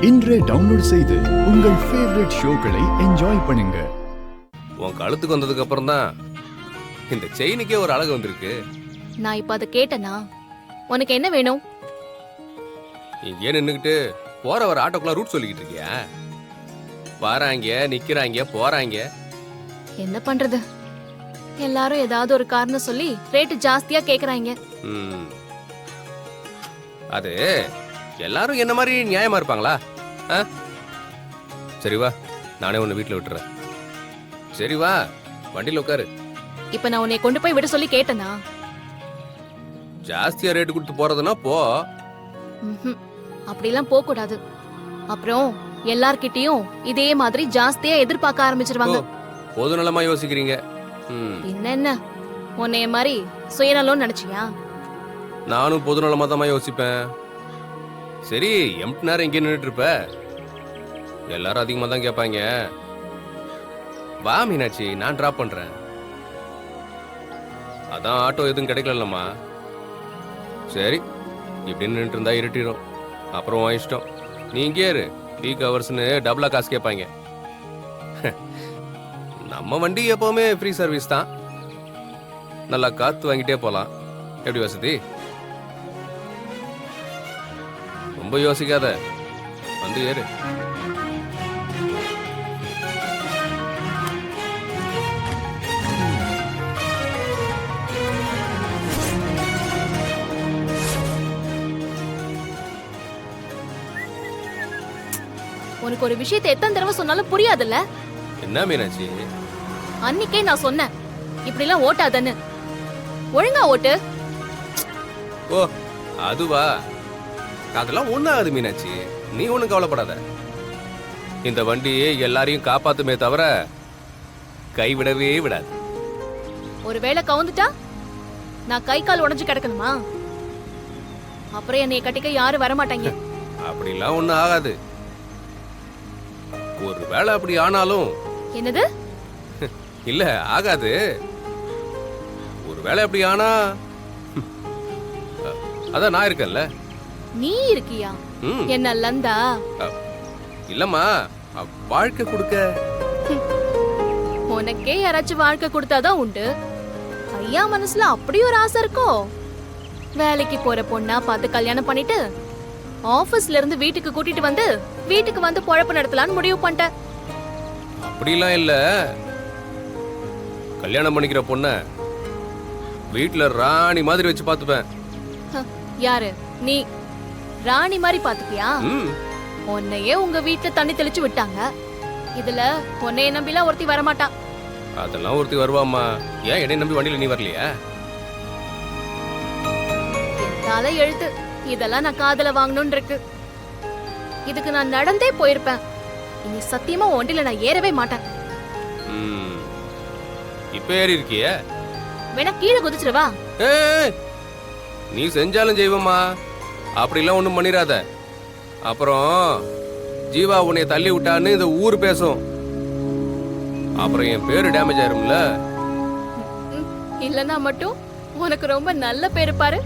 இன்றே டவுன்லோட் செய்து உங்கள் ஃபேவரட் ஷோக்களை என்ஜாய் பண்ணுங்க. உன் கழுத்துக்கு வந்ததுக்கு அப்புறம் தான் இந்த செயினுக்கே ஒரு அழகு வந்திருக்கு. நான் இப்ப அதை கேட்டனா உனக்கு என்ன வேணும்? இங்கே நின்னுக்கிட்டு போற வர ஆட்டோக்குள்ள ரூட் சொல்லிக்கிட்டு இருக்கியா? வராங்க நிக்கிறாங்க போறாங்க. என்ன பண்றது, எல்லாரும் ஏதாவது ஒரு காரணம் சொல்லி ரேட் ஜாஸ்தியா கேக்குறாங்க. அது எல்லாரும் என்ன மாதிரி நியாயமா இருப்பாங்களா? சரி வா, நானே உன்னை வீட்டுல விட்டுறேன். சரி வா, வண்டியில உட்காரு. இப்ப நான் உன்னை கொண்டு போய் விட சொல்லி கேட்டனா? ஜாஸ்தியா ரேட்டு கொடுத்து போறதுன்னா போ. அப்படிலாம் போக கூடாது. அப்புறம் எல்லார்கிட்டயும் இதே மாதிரி ஜாஸ்தியா எதிர்பார்க்க ஆரம்பிச்சிருவாங்க. பொது நலமா யோசிக்கிறீங்க. என்ன உன்னைய மாதிரி சுயநலம் நினைச்சியா? நானும் பொது நலமா தான் யோசிப்பேன். சரி, எம்டி நேரம் இங்கே நின்றுட்டு இருப்ப, எல்லாரும் அதிகமா தான் கேட்பாங்க. வா மீனாட்சி, நான் டிராப் பண்றேன். அதான் ஆட்டோ எதுவும் கிடைக்கலம்மா. சரி, இப்படின்னு நின்றுட்டு இருந்தா இருட்டிடும். அப்புறம் இஷ்டம். நீ இங்கே இரு, பீக் ஹவர்ஸ்னு டபுளா காசு கேட்பாங்க. நம்ம வண்டி எப்பவுமே ஃப்ரீ சர்வீஸ் தான். நல்லா காத்து வாங்கிட்டே போலாம். எப்படி வசதி? ரொம்ப யோசிக்காத, வந்து ஏறு. உனக்கு ஒரு விஷயத்தை எத்தனை தடவை சொன்னாலும் புரியாதுல்ல? என்ன மீனாட்சி? அன்னைக்கே நான் சொன்னேன் இப்படி எல்லாம் ஓட்டாதன்னு. ஒழுங்கா ஓட்டு. ஓ அதுவா? அதெல்லாம் ஒண்ணும் ஆகுது மீனாட்சி, நீ ஒண்ணும் கவலைப்படாத. இந்த வண்டி எல்லாரையும் காப்பாத்துமே தவிர கைவிடவே விடாது. ஒருவேளை கவுந்துட்டா நான் கை கால் உடைஞ்சு கிடக்கணுமா? அப்புறம் என்னை கட்டிக்க யாரும் வரமாட்டாங்க. அப்படிலாம் ஒண்ணும் ஆகாது. ஒருவேளை அப்படி ஆனாலும். என்னது? இல்ல ஆகாது. ஒருவேளை அப்படி ஆனா அதான் நான் இருக்கேன்ல. நீ இருக்கியா? என்ன லந்தா? இல்லம்மா, வாழ்க்கை கொடுக்க. உனக்கே யாராச்சும் வாழ்க்கை கொடுத்தாதான் உண்டு. ஐயா மனசுல அப்படி ஒரு ஆசை இருக்கோ? வேலைக்கு போற பொண்ணா பார்த்து கல்யாணம் பண்ணிட்டு ஆபீஸ்ல இருந்து வீட்டுக்கு கூட்டிட்டு வந்து வீட்டுக்கு வந்து பொழப்பு நடத்தலாம்னு முடிவு பண்ணிட்டேன். அப்படிலாம் இல்ல. கல்யாணம் பண்ணிக்கிற பொண்ண வீட்டுல ராணி மாதிரி வச்சு பாத்துப்பேன். யாரு நீ? ராணி மாதிரி பாத்துக்கியா? உன்னையே உங்க வீட்டுல தண்ணி தெளிச்சு விட்டாங்க. இதுல உன்னைய நம்பிலாம் ஒருத்தி வரமாட்டா. அதெல்லாம் ஒருத்தி வருவாமா. ஏன் என்னை நம்பி வண்டியில நீ வரலையா? தலை எழுத்து இதெல்லாம் நான் காதல வாங்கணும்னு இருக்கு. இதுக்கு நான் நடந்தே போயிருப்பேன். இனி சத்தியமா ஒண்டில நான் ஏறவே மாட்டேன். இப்ப ஏறி இருக்கிய? வேணா கீழே குதிச்சிருவா. நீ செஞ்சாலும் செய்வமா, அப்படிலாம் ஒண்ணும் பண்ணிராத. அப்புறம் ஜீவா உன்னை தள்ளி விட்டான்னு இந்த ஊர் பேசும். அப்புறம் என் பேரு டேமேஜ் ஆயிரும்ல. இல்லனா மட்டும் உனக்கு ரொம்ப நல்ல பேரு பாரு.